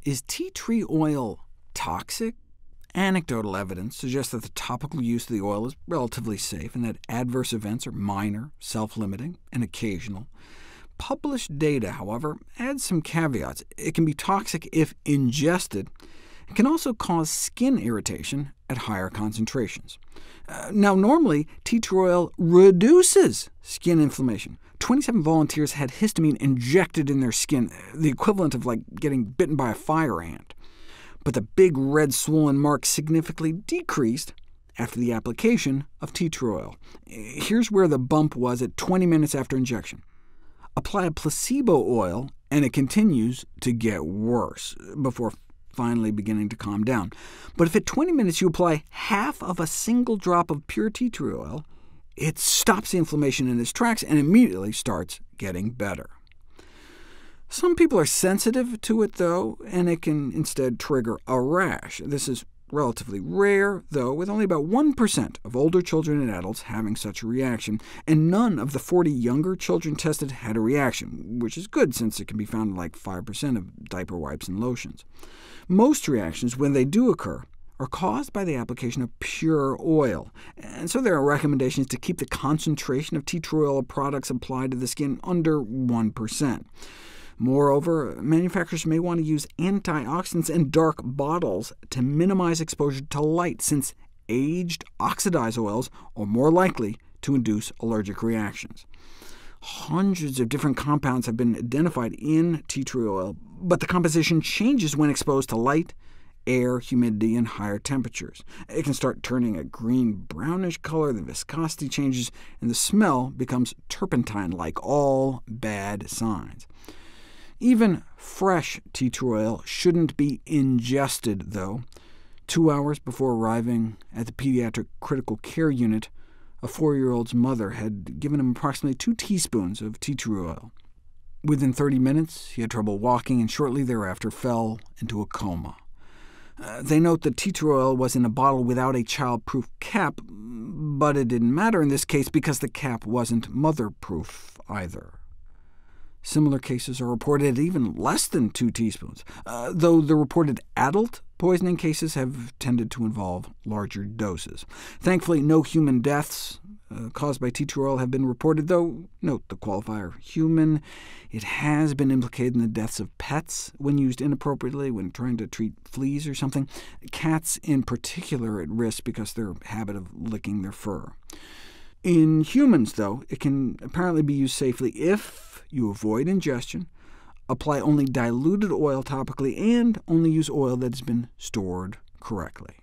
Is tea tree oil toxic? Anecdotal evidence suggests that the topical use of the oil is relatively safe, and that adverse events are minor, self-limiting, and occasional. Published data, however, adds some caveats. It can be toxic if ingested. It can also cause skin irritation at higher concentrations. Now, normally, tea tree oil reduces skin inflammation. 27 volunteers had histamine injected in their skin, the equivalent of like getting bitten by a fire ant. But the big red swollen marks significantly decreased after the application of tea tree oil. Here's where the bump was at 20 minutes after injection. Apply a placebo oil, and it continues to get worse, before finally beginning to calm down. But if at 20 minutes you apply half of a single drop of pure tea tree oil, it stops the inflammation in its tracks and immediately starts getting better. Some people are sensitive to it, though, and it can instead trigger a rash. This is relatively rare, though, with only about 1% of older children and adults having such a reaction, and none of the 40 younger children tested had a reaction, which is good since it can be found in like 5% of diaper wipes and lotions. Most reactions, when they do occur, are caused by the application of pure oil, and so there are recommendations to keep the concentration of tea tree oil products applied to the skin under 1%. Moreover, manufacturers may want to use antioxidants in dark bottles to minimize exposure to light, since aged, oxidized oils are more likely to induce allergic reactions. Hundreds of different compounds have been identified in tea tree oil, but the composition changes when exposed to light, air, humidity, and higher temperatures. It can start turning a green-brownish color, the viscosity changes, and the smell becomes turpentine-like, all bad signs. Even fresh tea tree oil shouldn't be ingested, though. 2 hours before arriving at the pediatric critical care unit, a 4-year-old's mother had given him approximately 2 teaspoons of tea tree oil. Within 30 minutes, he had trouble walking, and shortly thereafter fell into a coma. They note that tea tree oil was in a bottle without a child-proof cap, but it didn't matter in this case because the cap wasn't mother-proof either. Similar cases are reported at even less than 2 teaspoons, though the reported adult poisoning cases have tended to involve larger doses. Thankfully, no human deaths caused by tea tree oil have been reported, though note the qualifier human. It has been implicated in the deaths of pets when used inappropriately, when trying to treat fleas or something. Cats in particular are at risk because of their habit of licking their fur. In humans, though, it can apparently be used safely if you avoid ingestion, apply only diluted oil topically, and only use oil that has been stored correctly.